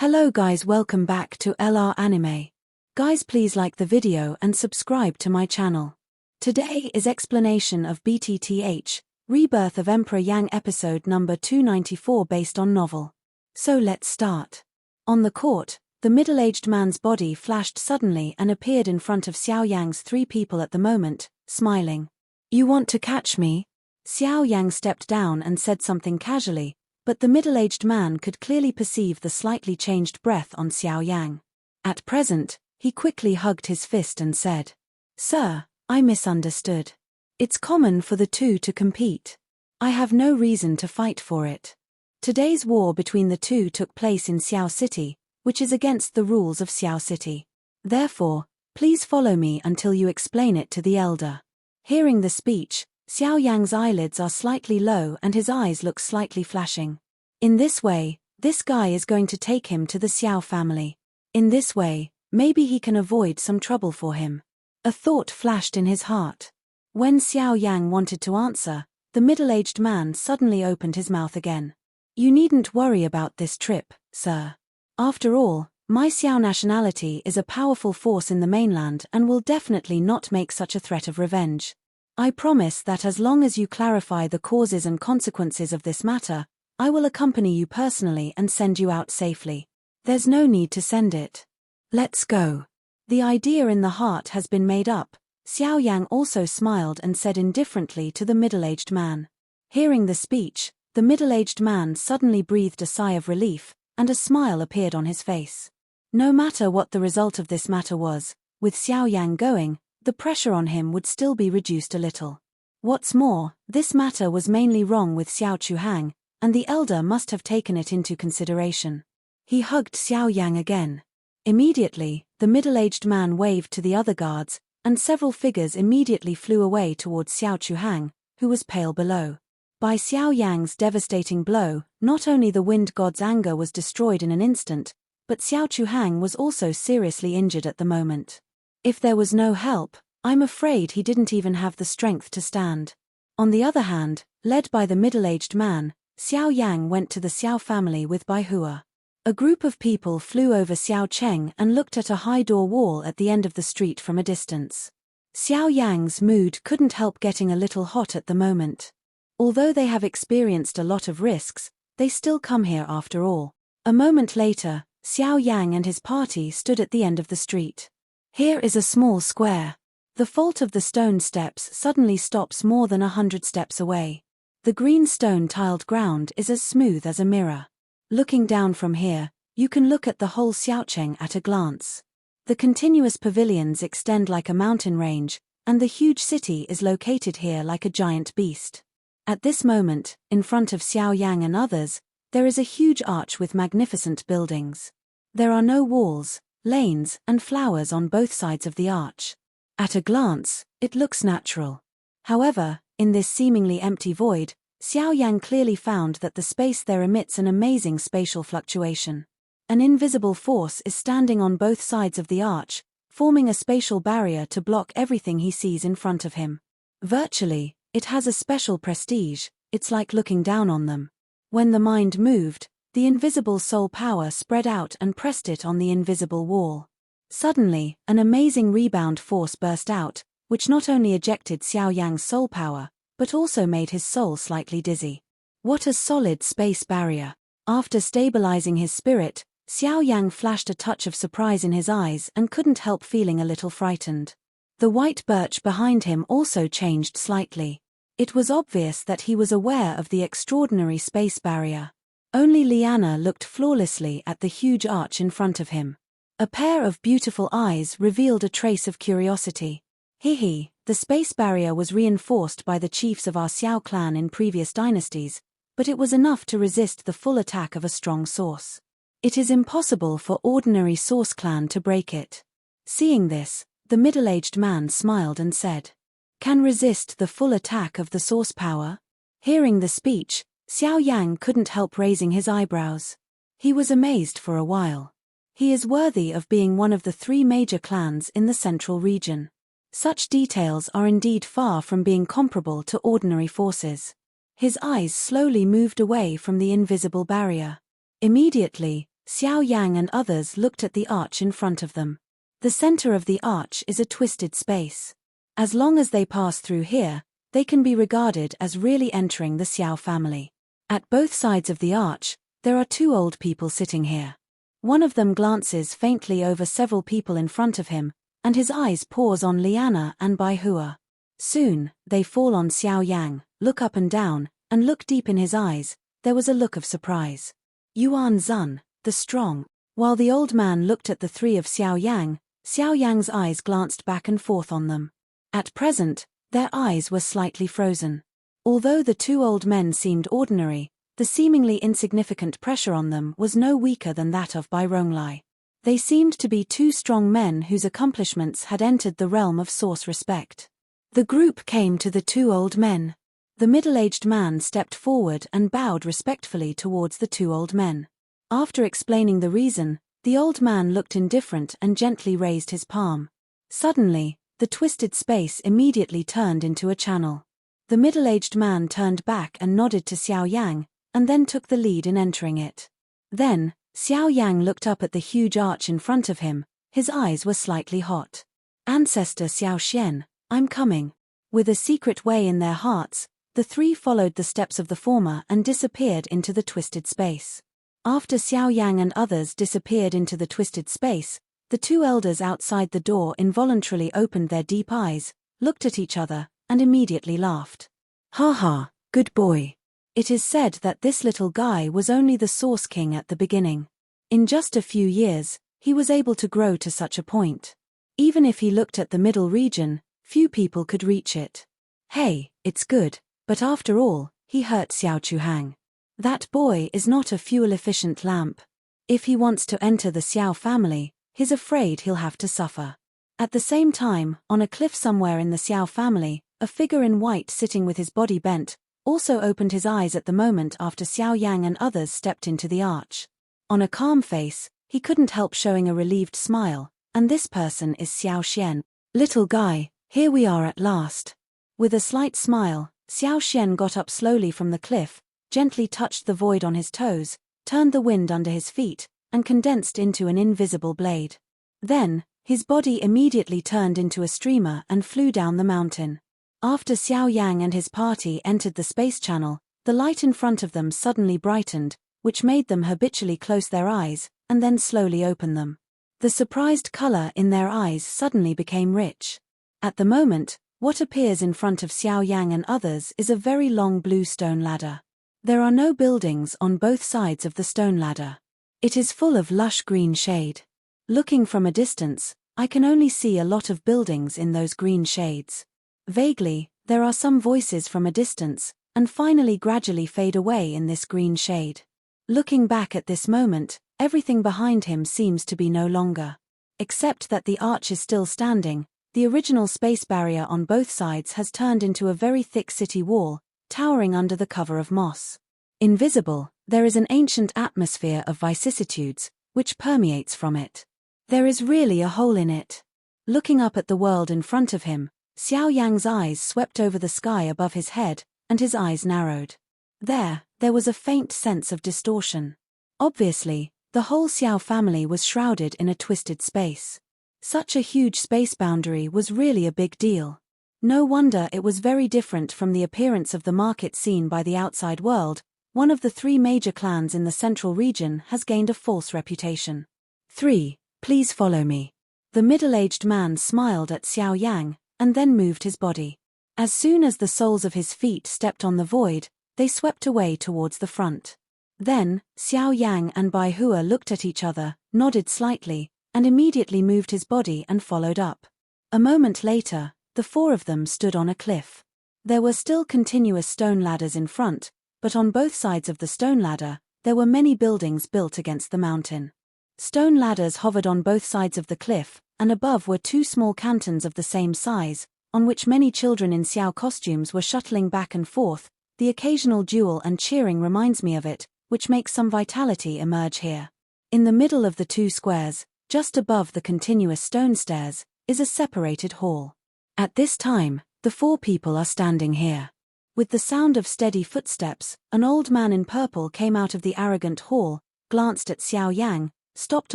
Hello guys, welcome back to LR Anime. Guys, please like the video and subscribe to my channel. Today is explanation of BTTH Rebirth of Emperor Yang episode number 294 based on novel. So let's start. On the court, the middle-aged man's body flashed suddenly and appeared in front of Xiao Yang's three people at the moment, smiling. "You want to catch me?" Xiao Yang stepped down and said something casually, but the middle-aged man could clearly perceive the slightly changed breath on Xiao Yang. At present, he quickly hugged his fist and said, "Sir, I misunderstood. It's common for the two to compete. I have no reason to fight for it. Today's war between the two took place in Xiao City, which is against the rules of Xiao City. Therefore, please follow me until you explain it to the elder." Hearing the speech, Xiao Yang's eyelids are slightly low and his eyes look slightly flashing. In this way, this guy is going to take him to the Xiao family. In this way, maybe he can avoid some trouble for him. A thought flashed in his heart. When Xiao Yang wanted to answer, the middle-aged man suddenly opened his mouth again. "You needn't worry about this trip, sir. After all, my Xiao nationality is a powerful force in the mainland and will definitely not make such a threat of revenge. I promise that as long as you clarify the causes and consequences of this matter, I will accompany you personally and send you out safely. There's no need to send it. Let's go." The idea in the heart has been made up. Xiao Yang also smiled and said indifferently to the middle-aged man. Hearing the speech, the middle-aged man suddenly breathed a sigh of relief, and a smile appeared on his face. No matter what the result of this matter was, with Xiao Yang going, the pressure on him would still be reduced a little. What's more, this matter was mainly wrong with Xiao Chuhang, and the elder must have taken it into consideration. He hugged Xiao Yang again. Immediately, the middle-aged man waved to the other guards, and several figures immediately flew away towards Xiao Chuhang, who was pale below. By Xiao Yang's devastating blow, not only the wind god's anger was destroyed in an instant, but Xiao Chuhang was also seriously injured at the moment. If there was no help, I'm afraid he didn't even have the strength to stand. On the other hand, led by the middle-aged man, Xiao Yang went to the Xiao family with Bai Hua. A group of people flew over Xiao Cheng and looked at a high door wall at the end of the street from a distance. Xiao Yang's mood couldn't help getting a little hot at the moment. Although they have experienced a lot of risks, they still come here after all. A moment later, Xiao Yang and his party stood at the end of the street. Here is a small square. The fault of the stone steps suddenly stops more than 100 steps away. The green stone tiled ground is as smooth as a mirror. Looking down from here, you can look at the whole Xiaocheng at a glance. The continuous pavilions extend like a mountain range, and the huge city is located here like a giant beast. At this moment, in front of Xiao Yang and others, there is a huge arch with magnificent buildings. There are no walls, lanes, and flowers on both sides of the arch. At a glance, it looks natural. However, in this seemingly empty void, Xiao Yang clearly found that the space there emits an amazing spatial fluctuation. An invisible force is standing on both sides of the arch, forming a spatial barrier to block everything he sees in front of him. Virtually, it has a special prestige, it's like looking down on them. When the mind moved, the invisible soul power spread out and pressed it on the invisible wall. Suddenly, an amazing rebound force burst out, which not only ejected Xiao Yang's soul power, but also made his soul slightly dizzy. What a solid space barrier! After stabilizing his spirit, Xiao Yang flashed a touch of surprise in his eyes and couldn't help feeling a little frightened. The white birch behind him also changed slightly. It was obvious that he was aware of the extraordinary space barrier. Only Liana looked flawlessly at the huge arch in front of him. A pair of beautiful eyes revealed a trace of curiosity. "Hehe, the space barrier was reinforced by the chiefs of our Xiao clan in previous dynasties, but it was enough to resist the full attack of a strong source. It is impossible for ordinary source clan to break it." Seeing this, the middle-aged man smiled and said, "Can resist the full attack of the source power?" Hearing the speech, Xiao Yang couldn't help raising his eyebrows. He was amazed for a while. He is worthy of being one of the three major clans in the central region. Such details are indeed far from being comparable to ordinary forces. His eyes slowly moved away from the invisible barrier. Immediately, Xiao Yang and others looked at the arch in front of them. The center of the arch is a twisted space. As long as they pass through here, they can be regarded as really entering the Xiao family. At both sides of the arch, there are two old people sitting here. One of them glances faintly over several people in front of him, and his eyes pause on Liana and Baihua. Soon, they fall on Xiao Yang, look up and down, and look deep in his eyes. There was a look of surprise. Yuan Zun, the strong. While the old man looked at the three of Xiao Yang's eyes glanced back and forth on them. At present, their eyes were slightly frozen. Although the two old men seemed ordinary, the seemingly insignificant pressure on them was no weaker than that of Bai Ronglai. They seemed to be two strong men whose accomplishments had entered the realm of source respect. The group came to the two old men. The middle-aged man stepped forward and bowed respectfully towards the two old men. After explaining the reason, the old man looked indifferent and gently raised his palm. Suddenly, the twisted space immediately turned into a channel. The middle-aged man turned back and nodded to Xiao Yang, and then took the lead in entering it. Then, Xiao Yang looked up at the huge arch in front of him. His eyes were slightly hot. Ancestor Xiao Xian, I'm coming. With a secret way in their hearts, the three followed the steps of the former and disappeared into the twisted space. After Xiao Yang and others disappeared into the twisted space, the two elders outside the door involuntarily opened their deep eyes, looked at each other, and immediately laughed. Ha ha, good boy. It is said that this little guy was only the Source King at the beginning. In just a few years, he was able to grow to such a point. Even if he looked at the middle region, few people could reach it. Hey, it's good, but after all, he hurt Xiao Chuhang. That boy is not a fuel-efficient lamp. If he wants to enter the Xiao family, he's afraid he'll have to suffer. At the same time, on a cliff somewhere in the Xiao family, a figure in white sitting with his body bent, also opened his eyes at the moment after Xiao Yang and others stepped into the arch. On a calm face, he couldn't help showing a relieved smile, and this person is Xiao Xian. Little guy, here we are at last. With a slight smile, Xiao Xian got up slowly from the cliff, gently touched the void on his toes, turned the wind under his feet, and condensed into an invisible blade. Then, his body immediately turned into a streamer and flew down the mountain. After Xiao Yang and his party entered the space channel, the light in front of them suddenly brightened, which made them habitually close their eyes, and then slowly open them. The surprised color in their eyes suddenly became rich. At the moment, what appears in front of Xiao Yang and others is a very long blue stone ladder. There are no buildings on both sides of the stone ladder. It is full of lush green shade. Looking from a distance, I can only see a lot of buildings in those green shades. Vaguely, there are some voices from a distance, and finally gradually fade away in this green shade. Looking back at this moment, everything behind him seems to be no longer. Except that the arch is still standing, the original space barrier on both sides has turned into a very thick city wall, towering under the cover of moss. Invisible, there is an ancient atmosphere of vicissitudes, which permeates from it. There is really a hole in it. Looking up at the world in front of him, Xiao Yang's eyes swept over the sky above his head, and his eyes narrowed. There was a faint sense of distortion. Obviously, the whole Xiao family was shrouded in a twisted space. Such a huge space boundary was really a big deal. No wonder it was very different from the appearance of the market seen by the outside world. One of the three major clans in the central region has gained a false reputation. 3. Please follow me. The middle-aged man smiled at Xiao Yang, and then moved his body. As soon as the soles of his feet stepped on the void, they swept away towards the front. Then, Xiao Yang and Baihua looked at each other, nodded slightly, and immediately moved his body and followed up. A moment later, the four of them stood on a cliff. There were still continuous stone ladders in front, but on both sides of the stone ladder, there were many buildings built against the mountain. Stone ladders hovered on both sides of the cliff, and above were two small cantons of the same size, on which many children in Xiao costumes were shuttling back and forth. The occasional duel and cheering reminds me of it, which makes some vitality emerge here. In the middle of the two squares, just above the continuous stone stairs, is a separated hall. At this time, the four people are standing here. With the sound of steady footsteps, an old man in purple came out of the arrogant hall, glanced at Xiao Yang, stopped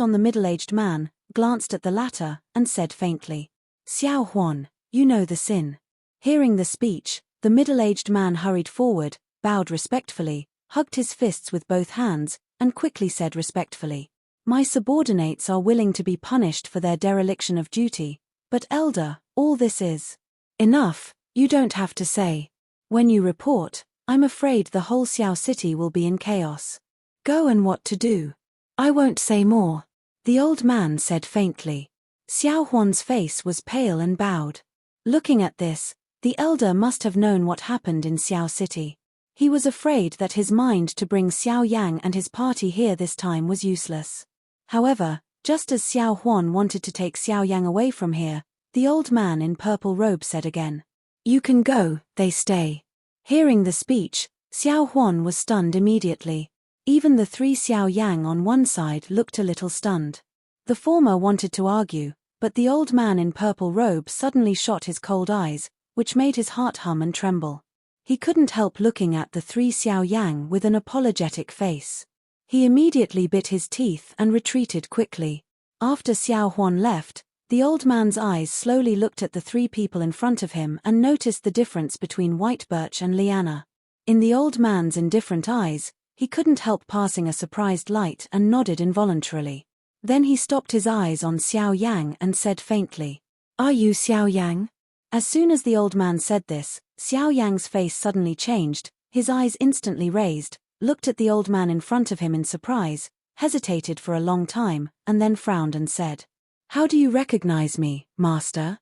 on the middle-aged man, glanced at the latter, and said faintly, "Xiao Huan, you know the sin." Hearing the speech, the middle-aged man hurried forward, bowed respectfully, hugged his fists with both hands, and quickly said respectfully, "My subordinates are willing to be punished for their dereliction of duty, but elder, all this is enough. You don't have to say. When you report, I'm afraid the whole Xiao city will be in chaos. Go and what to do. I won't say more," the old man said faintly. Xiao Huan's face was pale and bowed. Looking at this, the elder must have known what happened in Xiao city. He was afraid that his mind to bring Xiao Yang and his party here this time was useless. However, just as Xiao Huan wanted to take Xiao Yang away from here, the old man in purple robe said again, "You can go, they stay." Hearing the speech, Xiao Huan was stunned immediately. Even the three Xiao Yang on one side looked a little stunned. The former wanted to argue, but the old man in purple robe suddenly shot his cold eyes, which made his heart hum and tremble. He couldn't help looking at the three Xiao Yang with an apologetic face. He immediately bit his teeth and retreated quickly. After Xiao Huan left, the old man's eyes slowly looked at the three people in front of him and noticed the difference between White Birch and Liana. In the old man's indifferent eyes, he couldn't help passing a surprised light and nodded involuntarily. Then he stopped his eyes on Xiao Yang and said faintly, "Are you Xiao Yang?" As soon as the old man said this, Xiao Yang's face suddenly changed, his eyes instantly raised, looked at the old man in front of him in surprise, hesitated for a long time, and then frowned and said, "How do you recognize me, master?"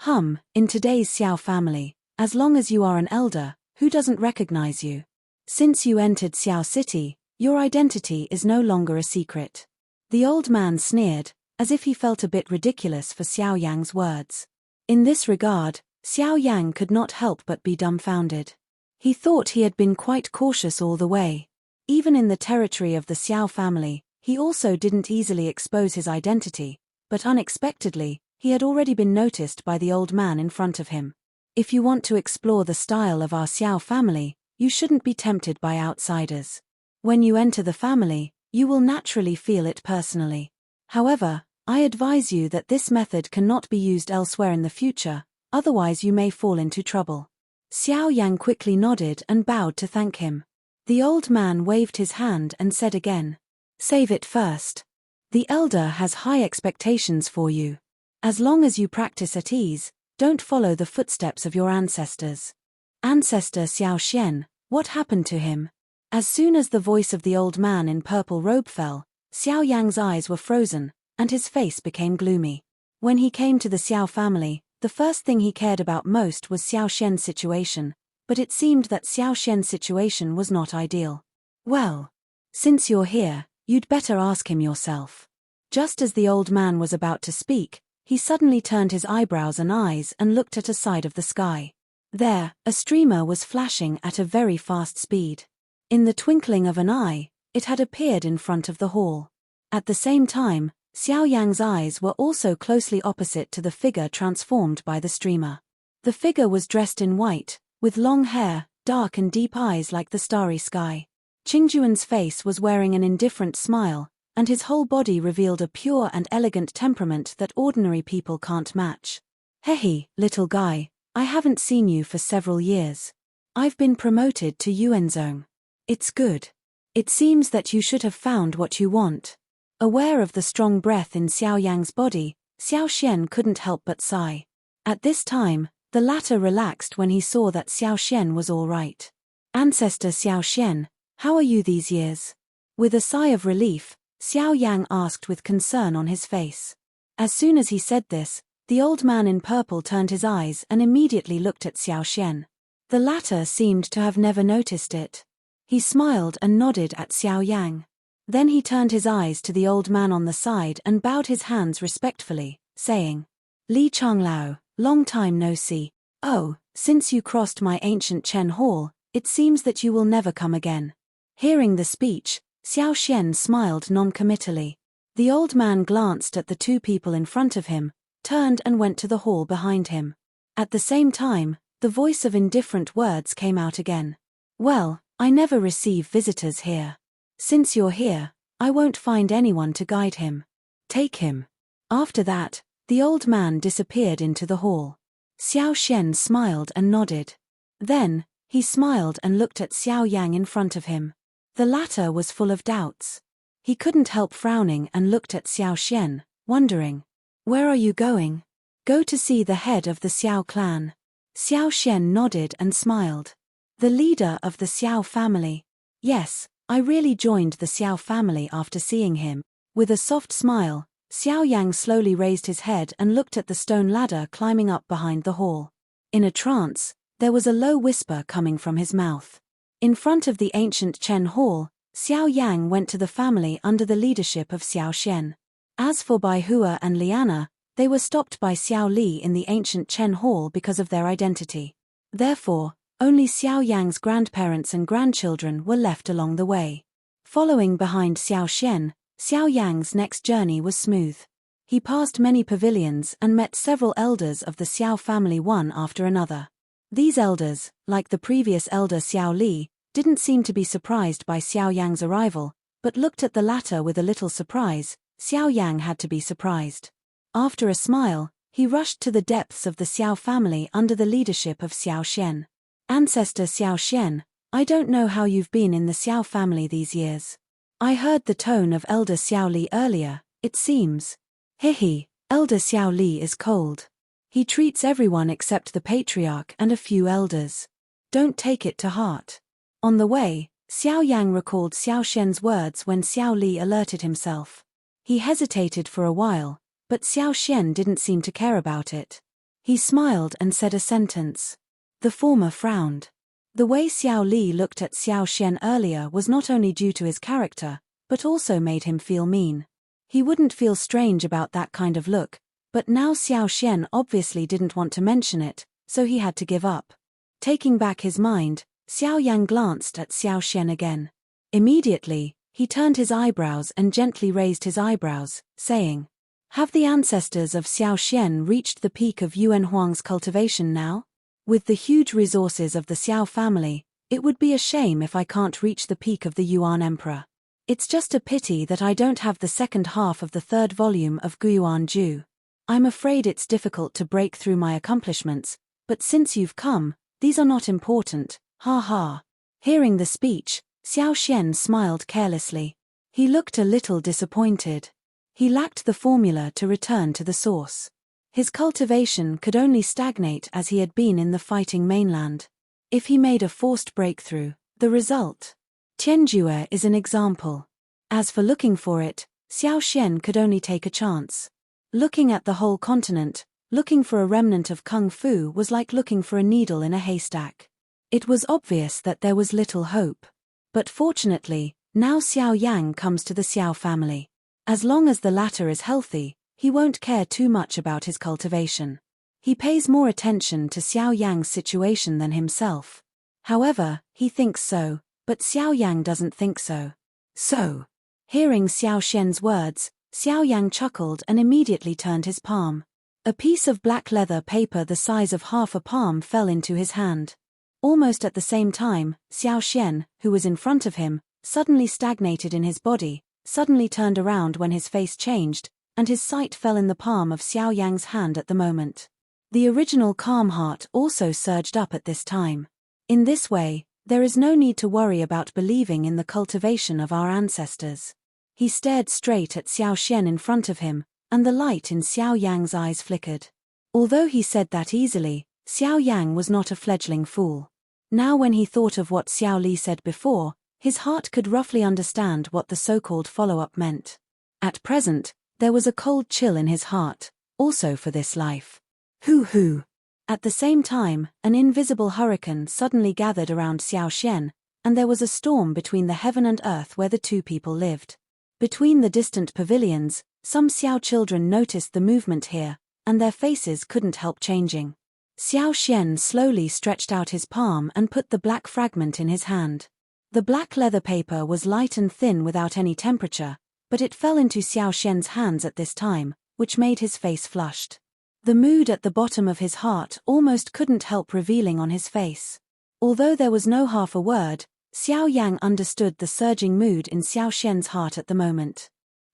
In today's Xiao family, as long as you are an elder, who doesn't recognize you? Since you entered Xiao city, your identity is no longer a secret. The old man sneered, as if he felt a bit ridiculous for Xiao Yang's words. In this regard, Xiao Yang could not help but be dumbfounded. He thought he had been quite cautious all the way. Even in the territory of the Xiao family, he also didn't easily expose his identity, but unexpectedly, he had already been noticed by the old man in front of him. If you want to explore the style of our Xiao family, you shouldn't be tempted by outsiders. When you enter the family, you will naturally feel it personally. However, I advise you that this method cannot be used elsewhere in the future, otherwise you may fall into trouble. Xiao Yang quickly nodded and bowed to thank him. The old man waved his hand and said again, "Save it first. The elder has high expectations for you. As long as you practice at ease, don't follow the footsteps of your ancestors." Ancestor Xiao Xian, what happened to him? As soon as the voice of the old man in purple robe fell, Xiao Yang's eyes were frozen, and his face became gloomy. When he came to the Xiao family, the first thing he cared about most was Xiao Xian's situation, but it seemed that Xiao Xian's situation was not ideal. "Well, since you're here, you'd better ask him yourself." Just as the old man was about to speak, he suddenly turned his eyebrows and eyes and looked at a side of the sky. There, a streamer was flashing at a very fast speed. In the twinkling of an eye, it had appeared in front of the hall. At the same time, Xiao Yang's eyes were also closely opposite to the figure transformed by the streamer. The figure was dressed in white, with long hair, dark and deep eyes like the starry sky. Qingjuan's face was wearing an indifferent smile, and his whole body revealed a pure and elegant temperament that ordinary people can't match. "Hey, little guy, I haven't seen you for several years. I've been promoted to Yuanzong. It's good. It seems that you should have found what you want." Aware of the strong breath in Xiao Yang's body, Xiao Xian couldn't help but sigh. At this time, the latter relaxed when he saw that Xiao Xian was all right. "Ancestor Xiao Xian, how are you these years?" With a sigh of relief, Xiao Yang asked with concern on his face. As soon as he said this, the old man in purple turned his eyes and immediately looked at Xiao Xian. The latter seemed to have never noticed it. He smiled and nodded at Xiao Yang. Then he turned his eyes to the old man on the side and bowed his hands respectfully, saying, "Li Changlao, long time no see. Oh, since you crossed my ancient Chen Hall, it seems that you will never come again." Hearing the speech, Xiao Xian smiled non-committally. The old man glanced at the two people in front of him, turned and went to the hall behind him. At the same time, the voice of indifferent words came out again. "Well, I never receive visitors here. Since you're here, I won't find anyone to guide him. Take him. After that, the old man disappeared into the hall. Xiao Xian smiled and nodded. Then, he smiled and looked at Xiao Yang in front of him. The latter was full of doubts. He couldn't help frowning and looked at Xiao Xian, wondering. Where are you going? Go to see the head of the Xiao clan. Xiao Xian nodded and smiled. The leader of the Xiao family. Yes, I really joined the Xiao family after seeing him. With a soft smile, Xiao Yang slowly raised his head and looked at the stone ladder climbing up behind the hall. In a trance, there was a low whisper coming from his mouth. In front of the ancient Chen Hall, Xiao Yang went to the family under the leadership of Xiao Xian. As for Bai Hua and Liana, they were stopped by Xiao Li in the ancient Chen Hall because of their identity. Therefore, only Xiao Yang's grandparents and grandchildren were left along the way. Following behind Xiao Xian, Xiao Yang's next journey was smooth. He passed many pavilions and met several elders of the Xiao family one after another. These elders, like the previous elder Xiao Li, didn't seem to be surprised by Xiao Yang's arrival, but looked at the latter with a little surprise. Xiao Yang had to be surprised. After a smile, he rushed to the depths of the Xiao family under the leadership of Xiao Xian. Ancestor Xiao Xian, I don't know how you've been in the Xiao family these years. I heard the tone of Elder Xiao Li earlier, it seems. Hihi, Elder Xiao Li is cold. He treats everyone except the patriarch and a few elders. Don't take it to heart. On the way, Xiao Yang recalled Xiao Xian's words when Xiao Li alerted himself. He hesitated for a while, but Xiao Xian didn't seem to care about it. He smiled and said a sentence. The former frowned. The way Xiao Li looked at Xiao Xian earlier was not only due to his character, but also made him feel mean. He wouldn't feel strange about that kind of look, but now Xiao Xian obviously didn't want to mention it, so he had to give up. Taking back his mind, Xiao Yang glanced at Xiao Xian again. Immediately, he turned his eyebrows and gently raised his eyebrows, saying, Have the ancestors of Xiao Xian reached the peak of Yuan Huang's cultivation now? With the huge resources of the Xiao family, it would be a shame if I can't reach the peak of the Yuan Emperor. It's just a pity that I don't have the second half of the third volume of Guyuan Ju. I'm afraid it's difficult to break through my accomplishments, but since you've come, these are not important, ha ha. Hearing the speech, Xiao Xian smiled carelessly. He looked a little disappointed. He lacked the formula to return to the source. His cultivation could only stagnate as he had been in the fighting mainland. If he made a forced breakthrough, the result. Tianjue is an example. As for looking for it, Xiao Xian could only take a chance. Looking at the whole continent, looking for a remnant of kung fu was like looking for a needle in a haystack. It was obvious that there was little hope. But fortunately, now Xiao Yang comes to the Xiao family. As long as the latter is healthy, he won't care too much about his cultivation. He pays more attention to Xiao Yang's situation than himself. However, he thinks so, but Xiao Yang doesn't think so. So, hearing Xiao Xian's words, Xiao Yang chuckled and immediately turned his palm. A piece of black leather paper the size of half a palm fell into his hand. Almost at the same time, Xiao Xian, who was in front of him, suddenly stagnated in his body, suddenly turned around when his face changed, and his sight fell in the palm of Xiao Yang's hand at the moment. The original calm heart also surged up at this time. In this way, there is no need to worry about believing in the cultivation of our ancestors. He stared straight at Xiao Xian in front of him, and the light in Xiao Yang's eyes flickered. Although he said that easily, Xiao Yang was not a fledgling fool. Now when he thought of what Xiao Li said before, his heart could roughly understand what the so-called follow-up meant. At present, there was a cold chill in his heart, also for this life. Hoo. At the same time, an invisible hurricane suddenly gathered around Xiao Xian, and there was a storm between the heaven and earth where the two people lived. Between the distant pavilions, some Xiao children noticed the movement here, and their faces couldn't help changing. Xiao Xian slowly stretched out his palm and put the black fragment in his hand. The black leather paper was light and thin without any temperature, but it fell into Xiao Xian's hands at this time, which made his face flushed. The mood at the bottom of his heart almost couldn't help revealing on his face. Although there was no half a word, Xiao Yang understood the surging mood in Xiao Xian's heart at the moment.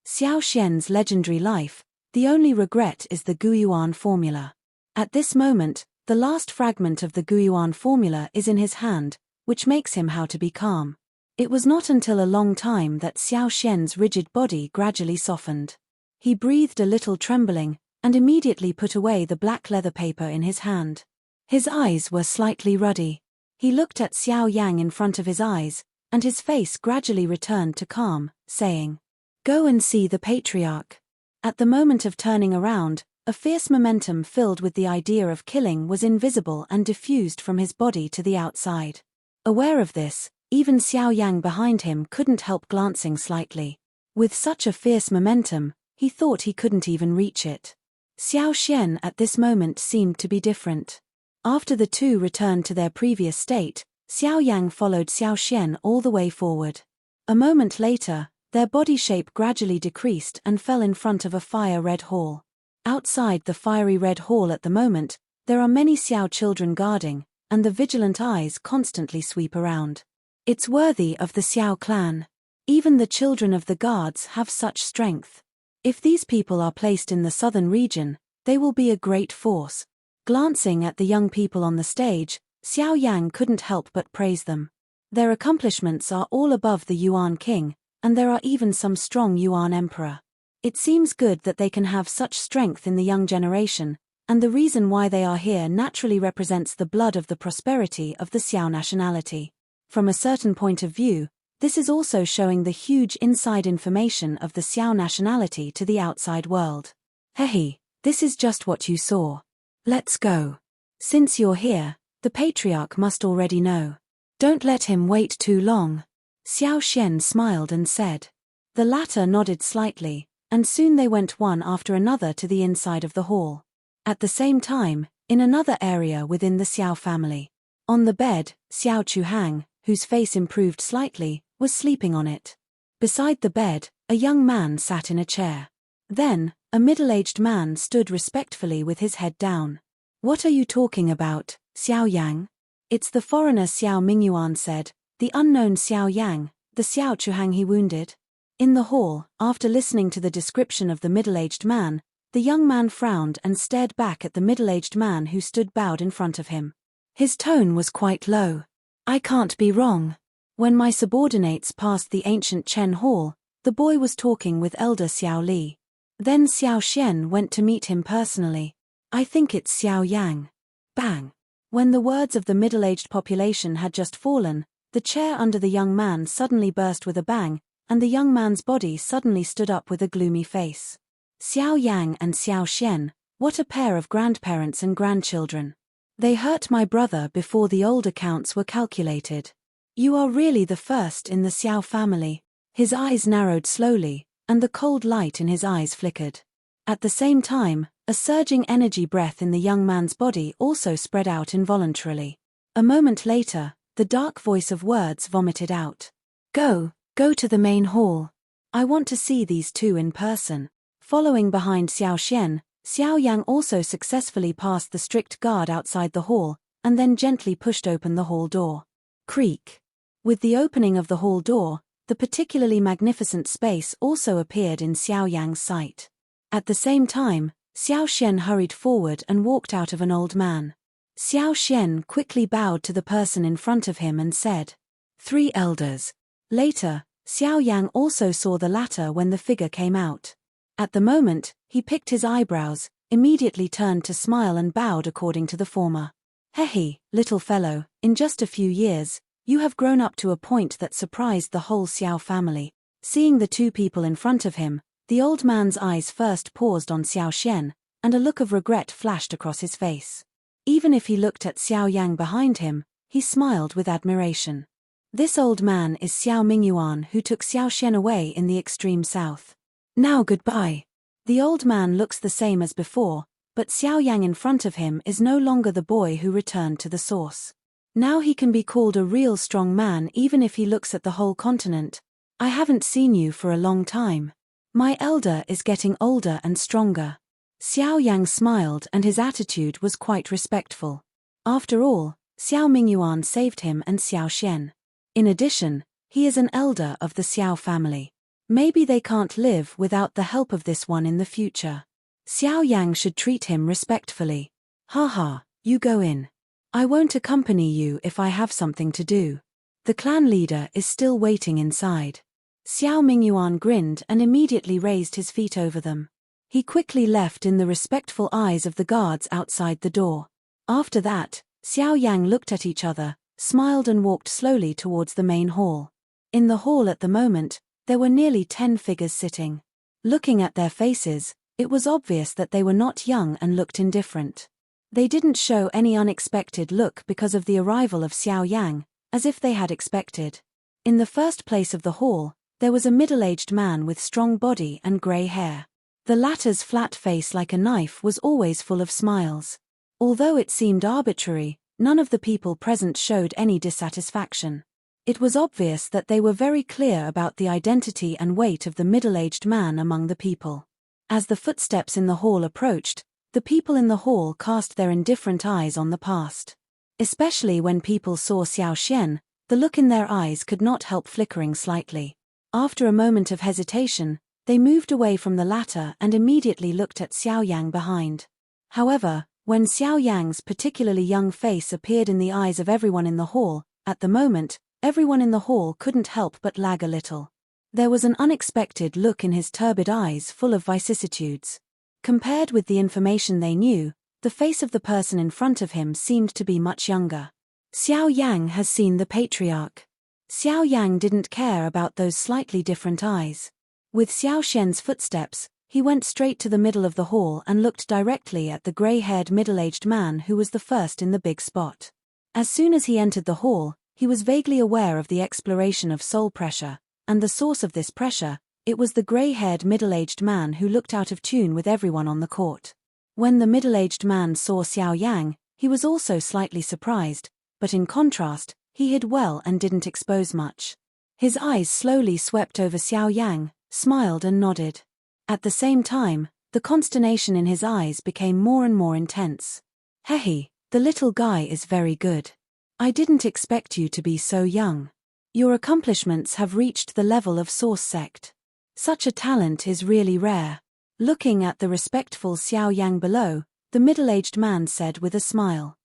Xiao Xian's legendary life, the only regret is the Guyuan formula. At this moment, the last fragment of the Guyuan formula is in his hand, which makes him how to be calm. It was not until a long time that Xiao Xian's rigid body gradually softened. He breathed a little trembling, and immediately put away the black leather paper in his hand. His eyes were slightly ruddy. He looked at Xiao Yang in front of his eyes, and his face gradually returned to calm, saying, "Go and see the patriarch." At the moment of turning around, a fierce momentum filled with the idea of killing was invisible and diffused from his body to the outside. Aware of this, even Xiao Yang behind him couldn't help glancing slightly. With such a fierce momentum, he thought he couldn't even reach it. Xiao Xian at this moment seemed to be different. After the two returned to their previous state, Xiao Yang followed Xiao Xian all the way forward. A moment later, their body shape gradually decreased and fell in front of a fire-red hall. Outside the fiery red hall at the moment, there are many Xiao children guarding, and the vigilant eyes constantly sweep around. It's worthy of the Xiao clan. Even the children of the guards have such strength. If these people are placed in the southern region, they will be a great force. Glancing at the young people on the stage, Xiao Yang couldn't help but praise them. Their accomplishments are all above the Yuan king, and there are even some strong Yuan emperor. It seems good that they can have such strength in the young generation, and the reason why they are here naturally represents the blood of the prosperity of the Xiao nationality. From a certain point of view, this is also showing the huge inside information of the Xiao nationality to the outside world. Hey, this is just what you saw. Let's go. Since you're here, the patriarch must already know. Don't let him wait too long. Xiao Xian smiled and said. The latter nodded slightly, and soon they went one after another to the inside of the hall. At the same time, in another area within the Xiao family. On the bed, Xiao Chuhang, whose face improved slightly, was sleeping on it. Beside the bed, a young man sat in a chair. Then, a middle-aged man stood respectfully with his head down. What are you talking about, Xiao Yang? It's the foreigner Xiao Mingyuan said, the unknown Xiao Yang, the Xiao Chuhang he wounded. In the hall, after listening to the description of the middle-aged man, the young man frowned and stared back at the middle-aged man who stood bowed in front of him. His tone was quite low. I can't be wrong. When my subordinates passed the ancient Chen Hall, the boy was talking with elder Xiao Li. Then Xiao Xian went to meet him personally. I think it's Xiao Yang. Bang! When the words of the middle-aged population had just fallen, the chair under the young man suddenly burst with a bang, and the young man's body suddenly stood up with a gloomy face. Xiao Yang and Xiao Xian, what a pair of grandparents and grandchildren. They hurt my brother before the old accounts were calculated. You are really the first in the Xiao family. His eyes narrowed slowly, and the cold light in his eyes flickered. At the same time, a surging energy breath in the young man's body also spread out involuntarily. A moment later, the dark voice of words vomited out. Go to the main hall. I want to see these two in person. Following behind Xiao Xian, Xiao Yang also successfully passed the strict guard outside the hall, and then gently pushed open the hall door. Creak. With the opening of the hall door, the particularly magnificent space also appeared in Xiao Yang's sight. At the same time, Xiao Xian hurried forward and walked out of an old man. Xiao Xian quickly bowed to the person in front of him and said, 3 elders. Later, Xiao Yang also saw the latter when the figure came out. At the moment, he picked his eyebrows, immediately turned to smile and bowed according to the former. Hey, little fellow, in just a few years, you have grown up to a point that surprised the whole Xiao family. Seeing the two people in front of him, the old man's eyes first paused on Xiao Xian, and a look of regret flashed across his face. Even if he looked at Xiao Yang behind him, he smiled with admiration. This old man is Xiao Mingyuan, who took Xiao Xian away in the extreme south. Now goodbye. The old man looks the same as before, but Xiao Yang in front of him is no longer the boy who returned to the source. Now he can be called a real strong man even if he looks at the whole continent. I haven't seen you for a long time. My elder is getting older and stronger. Xiao Yang smiled and his attitude was quite respectful. After all, Xiao Mingyuan saved him and Xiao Xian. In addition, he is an elder of the Xiao family. Maybe they can't live without the help of this one in the future. Xiao Yang should treat him respectfully. Haha, you go in. I won't accompany you if I have something to do. The clan leader is still waiting inside. Xiao Mingyuan grinned and immediately raised his feet over them. He quickly left in the respectful eyes of the guards outside the door. After that, Xiao Yang looked at each other, smiled and walked slowly towards the main hall. In the hall at the moment, there were nearly 10 figures sitting. Looking at their faces, it was obvious that they were not young and looked indifferent. They didn't show any unexpected look because of the arrival of Xiao Yang, as if they had expected. In the first place of the hall, there was a middle-aged man with strong body and grey hair. The latter's flat face like a knife was always full of smiles. Although it seemed arbitrary, none of the people present showed any dissatisfaction. It was obvious that they were very clear about the identity and weight of the middle-aged man among the people. As the footsteps in the hall approached, the people in the hall cast their indifferent eyes on the past. Especially when people saw Xiao Xian, the look in their eyes could not help flickering slightly. After a moment of hesitation, they moved away from the latter and immediately looked at Xiao Yang behind. However, when Xiao Yang's particularly young face appeared in the eyes of everyone in the hall, at the moment, everyone in the hall couldn't help but lag a little. There was an unexpected look in his turbid eyes full of vicissitudes. Compared with the information they knew, the face of the person in front of him seemed to be much younger. Xiao Yang has seen the patriarch. Xiao Yang didn't care about those slightly different eyes. With Xiao Xian's footsteps, he went straight to the middle of the hall and looked directly at the grey-haired middle-aged man who was the first in the big spot. As soon as he entered the hall, he was vaguely aware of the exploration of soul pressure, and the source of this pressure. It was the grey-haired middle-aged man who looked out of tune with everyone on the court. When the middle-aged man saw Xiao Yang, he was also slightly surprised, but in contrast, he hid well and didn't expose much. His eyes slowly swept over Xiao Yang, smiled and nodded. At the same time, the consternation in his eyes became more and more intense. Hehe, the little guy is very good. I didn't expect you to be so young. Your accomplishments have reached the level of Source Sect. Such a talent is really rare. Looking at the respectful Xiao Yang below, the middle-aged man said with a smile.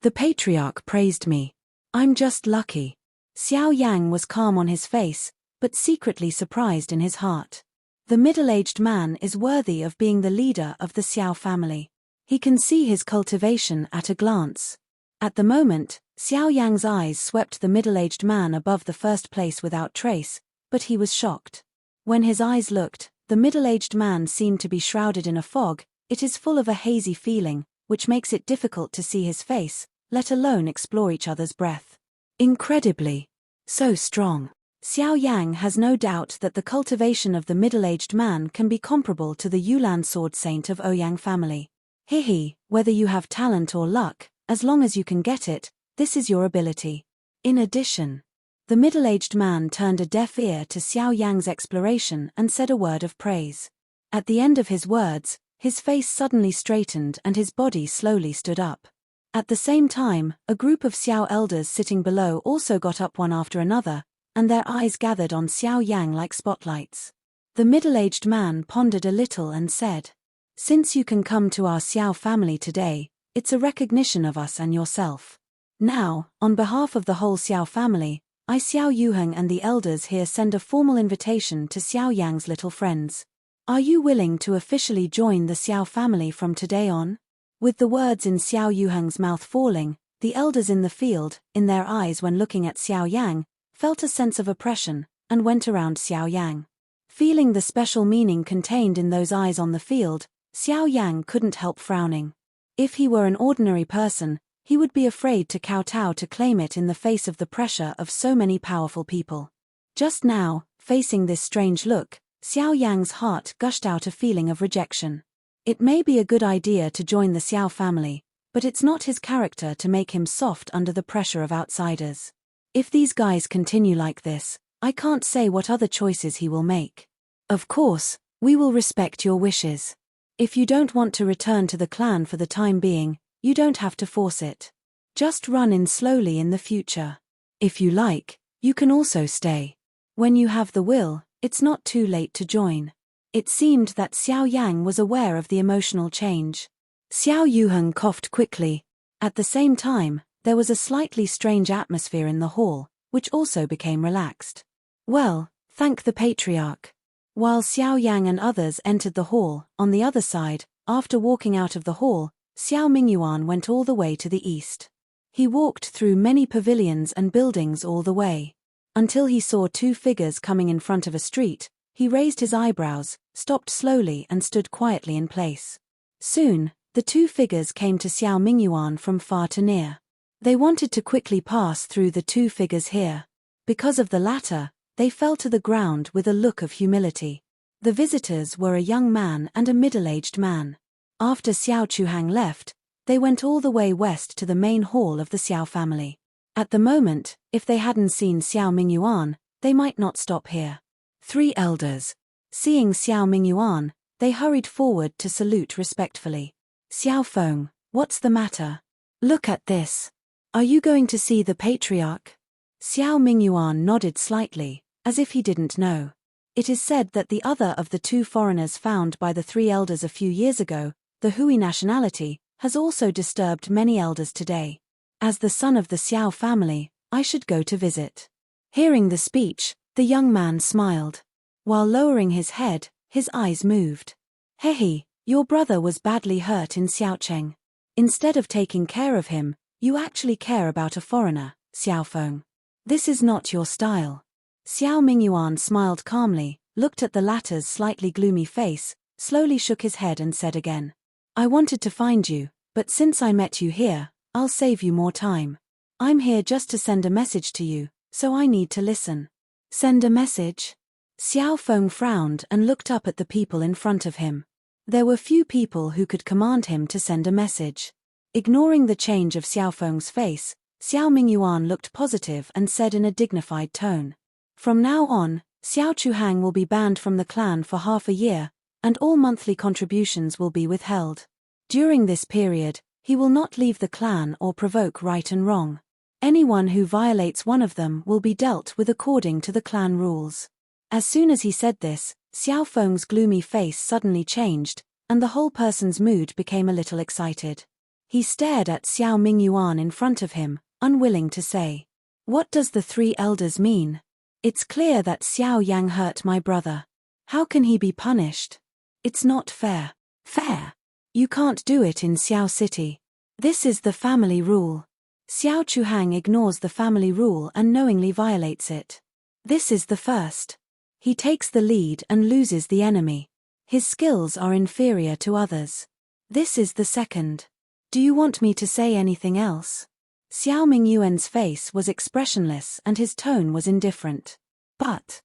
The patriarch praised me. I'm just lucky. Xiao Yang was calm on his face, but secretly surprised in his heart. The middle-aged man is worthy of being the leader of the Xiao family. He can see his cultivation at a glance. At the moment, Xiao Yang's eyes swept the middle-aged man above the first place without trace, but he was shocked. When his eyes looked, the middle-aged man seemed to be shrouded in a fog. It is full of a hazy feeling, which makes it difficult to see his face, let alone explore each other's breath. Incredibly. So strong. Xiao Yang has no doubt that the cultivation of the middle-aged man can be comparable to the Yulan sword saint of Ouyang family. Hehe, whether you have talent or luck, as long as you can get it, this is your ability. In addition, the middle-aged man turned a deaf ear to Xiao Yang's exploration and said a word of praise. At the end of his words, his face suddenly straightened and his body slowly stood up. At the same time, a group of Xiao elders sitting below also got up one after another, and their eyes gathered on Xiao Yang like spotlights. The middle-aged man pondered a little and said, Since you can come to our Xiao family today, it's a recognition of us and yourself. Now, on behalf of the whole Xiao family, I Xiao Yuheng and the elders here send a formal invitation to Xiao Yang's little friends. Are you willing to officially join the Xiao family from today on? With the words in Xiao Yuheng's mouth falling, the elders in the field, in their eyes when looking at Xiao Yang, felt a sense of oppression, and went around Xiao Yang. Feeling the special meaning contained in those eyes on the field, Xiao Yang couldn't help frowning. If he were an ordinary person, he would be afraid to kowtow to claim it in the face of the pressure of so many powerful people. Just now, facing this strange look, Xiao Yang's heart gushed out a feeling of rejection. It may be a good idea to join the Xiao family, but it's not his character to make him soft under the pressure of outsiders. If these guys continue like this, I can't say what other choices he will make. Of course, we will respect your wishes. If you don't want to return to the clan for the time being, you don't have to force it. Just run in slowly in the future. If you like, You can also stay. When you have the will, it's not too late to join. It seemed that Xiao Yang was aware of the emotional change. Xiao Yuheng coughed quickly. At the same time, there was a slightly strange atmosphere in the hall, which also became relaxed. Well, thank the patriarch. While Xiao Yang and others entered the hall, on the other side, after walking out of the hall, Xiao Mingyuan went all the way to the east. He walked through many pavilions and buildings all the way. Until he saw two figures coming in front of a street, he raised his eyebrows, stopped slowly and stood quietly in place. Soon, the two figures came to Xiao Mingyuan from far to near. They wanted to quickly pass through the two figures here. Because of the latter, they fell to the ground with a look of humility. The visitors were a young man and a middle-aged man. After Xiao Chuhang left, they went all the way west to the main hall of the Xiao family. At the moment, if they hadn't seen Xiao Mingyuan, they might not stop here. Three elders. Seeing Xiao Mingyuan, they hurried forward to salute respectfully. Xiao Feng, what's the matter? Look at this. Are you going to see the patriarch? Xiao Mingyuan nodded slightly, as if he didn't know. It is said that the other of the two foreigners found by the three elders a few years ago, the Hui nationality, has also disturbed many elders today. As the son of the Xiao family, I should go to visit. Hearing the speech, the young man smiled. While lowering his head, his eyes moved. Hehe, your brother was badly hurt in Xiaocheng. Instead of taking care of him, you actually care about a foreigner, Xiao Feng. This is not your style. Xiao Mingyuan smiled calmly, looked at the latter's slightly gloomy face, slowly shook his head and said again. I wanted to find you, but since I met you here, I'll save you more time. I'm here just to send a message to you, so I need to listen. Send a message? Xiao Feng frowned and looked up at the people in front of him. There were few people who could command him to send a message. Ignoring the change of Xiao Feng's face, Xiao Mingyuan looked positive and said in a dignified tone. From now on, Xiao Chuhang will be banned from the clan for half a year, and all monthly contributions will be withheld. During this period, he will not leave the clan or provoke right and wrong. Anyone who violates one of them will be dealt with according to the clan rules. As soon as he said this, Xiao Feng's gloomy face suddenly changed, and the whole person's mood became a little excited. He stared at Xiao Mingyuan in front of him, unwilling to say. What does the three elders mean? It's clear that Xiao Yang hurt my brother. How can he be punished? It's not fair. Fair? You can't do it in Xiao City. This is the family rule. Xiao Chuhang ignores the family rule and knowingly violates it. This is the first. He takes the lead and loses the enemy. His skills are inferior to others. This is the second. Do you want me to say anything else? Xiao Mingyuan's face was expressionless and his tone was indifferent. But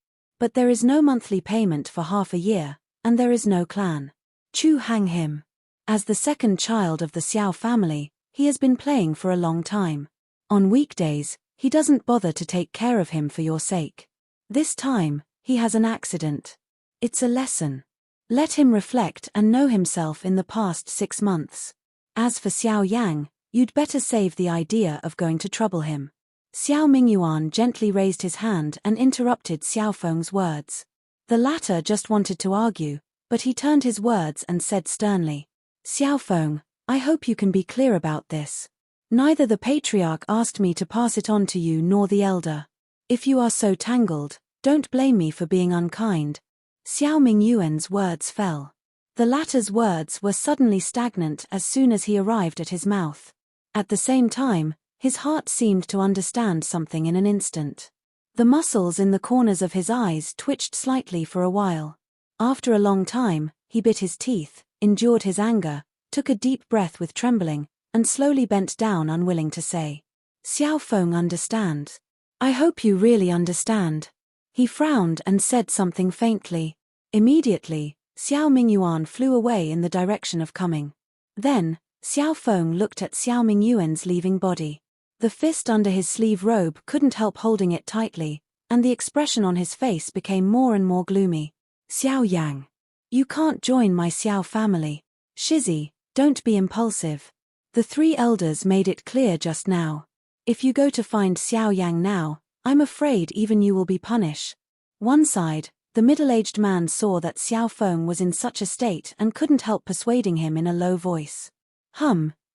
there is no monthly payment for half a year, and there is no clan. Chu hang him. As the second child of the Xiao family, he has been playing for a long time. On weekdays, he doesn't bother to take care of him for your sake. This time, he has an accident. It's a lesson. Let him reflect and know himself in the past 6 months. As for Xiao Yang, you'd better save the idea of going to trouble him. Xiao Mingyuan gently raised his hand and interrupted Xiao Feng's words. The latter just wanted to argue, but he turned his words and said sternly. Xiao Feng, I hope you can be clear about this. Neither the patriarch asked me to pass it on to you nor the elder. If you are so tangled, don't blame me for being unkind. Xiao Mingyuan's words fell. The latter's words were suddenly stagnant as soon as he arrived at his mouth. At the same time, his heart seemed to understand something in an instant. The muscles in the corners of his eyes twitched slightly for a while. After a long time, he bit his teeth, endured his anger, took a deep breath with trembling, and slowly bent down unwilling to say. Xiao Feng understands. I hope you really understand. He frowned and said something faintly. Immediately, Xiao Mingyuan flew away in the direction of coming. Then, Xiao Feng looked at Xiao Mingyuan's leaving body. The fist under his sleeve robe couldn't help holding it tightly, and the expression on his face became more and more gloomy. Xiao Yang. You can't join my Xiao family. Shizzy, don't be impulsive. The three elders made it clear just now. If you go to find Xiao Yang now, I'm afraid even you will be punished. One side, the middle-aged man saw that Xiao Feng was in such a state and couldn't help persuading him in a low voice.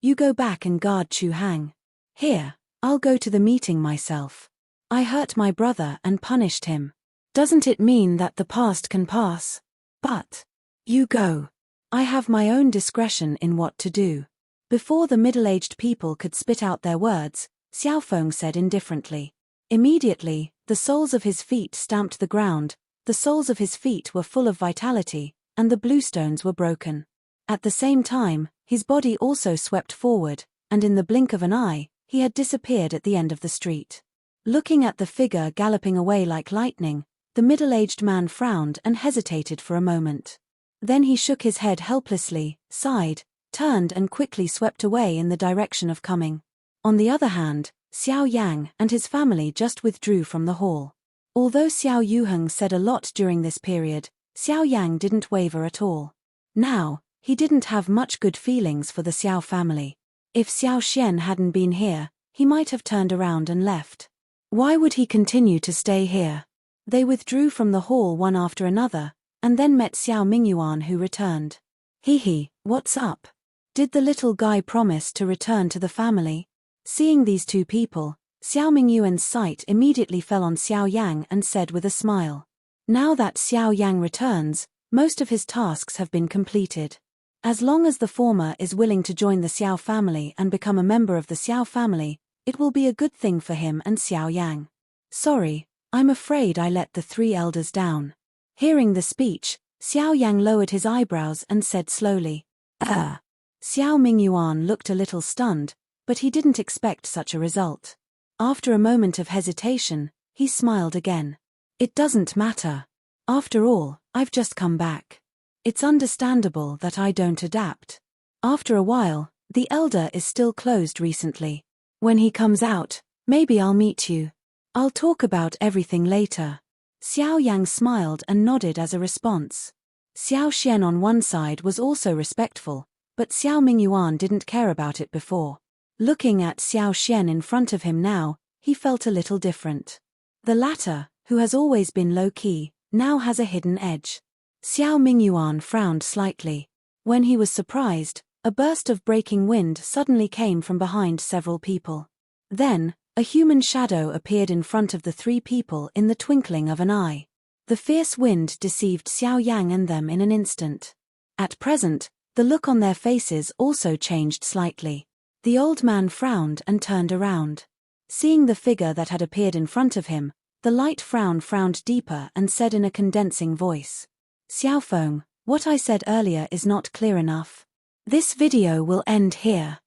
You go back and guard Chu Hang. Here, I'll go to the meeting myself. I hurt my brother and punished him. Doesn't it mean that the past can pass? But you go. I have my own discretion in what to do. Before the middle-aged people could spit out their words, Xiao Feng said indifferently. Immediately, the soles of his feet stamped the ground, the soles of his feet were full of vitality, and the bluestones were broken. At the same time, his body also swept forward, and in the blink of an eye, he had disappeared at the end of the street. Looking at the figure galloping away like lightning, the middle-aged man frowned and hesitated for a moment. Then he shook his head helplessly, sighed, turned and quickly swept away in the direction of coming. On the other hand, Xiao Yang and his family just withdrew from the hall. Although Xiao Yuheng said a lot during this period, Xiao Yang didn't waver at all. Now, he didn't have much good feelings for the Xiao family. If Xiao Xian hadn't been here, he might have turned around and left. Why would he continue to stay here? They withdrew from the hall one after another, and then met Xiao Mingyuan, who returned. What's up? Did the little guy promise to return to the family? Seeing these two people, Xiao Mingyuan's sight immediately fell on Xiao Yang and said with a smile. Now that Xiao Yang returns, most of his tasks have been completed. As long as the former is willing to join the Xiao family and become a member of the Xiao family, it will be a good thing for him and Xiao Yang. Sorry, I'm afraid I let the three elders down. Hearing the speech, Xiao Yang lowered his eyebrows and said slowly, Xiao Mingyuan looked a little stunned, but he didn't expect such a result. After a moment of hesitation, he smiled again. It doesn't matter. After all, I've just come back. It's understandable that I don't adapt. After a while, the elder is still closed recently. When he comes out, maybe I'll meet you. I'll talk about everything later. Xiao Yang smiled and nodded as a response. Xiao Xian on one side was also respectful, but Xiao Mingyuan didn't care about it before. Looking at Xiao Xian in front of him now, he felt a little different. The latter, who has always been low-key, now has a hidden edge. Xiao Mingyuan frowned slightly. When he was surprised, a burst of breaking wind suddenly came from behind several people. Then, a human shadow appeared in front of the three people in the twinkling of an eye. The fierce wind deceived Xiao Yang and them in an instant. At present, the look on their faces also changed slightly. The old man frowned and turned around. Seeing the figure that had appeared in front of him, the light frowned deeper and said in a condensing voice. Xiao Feng, what I said earlier is not clear enough. This video will end here.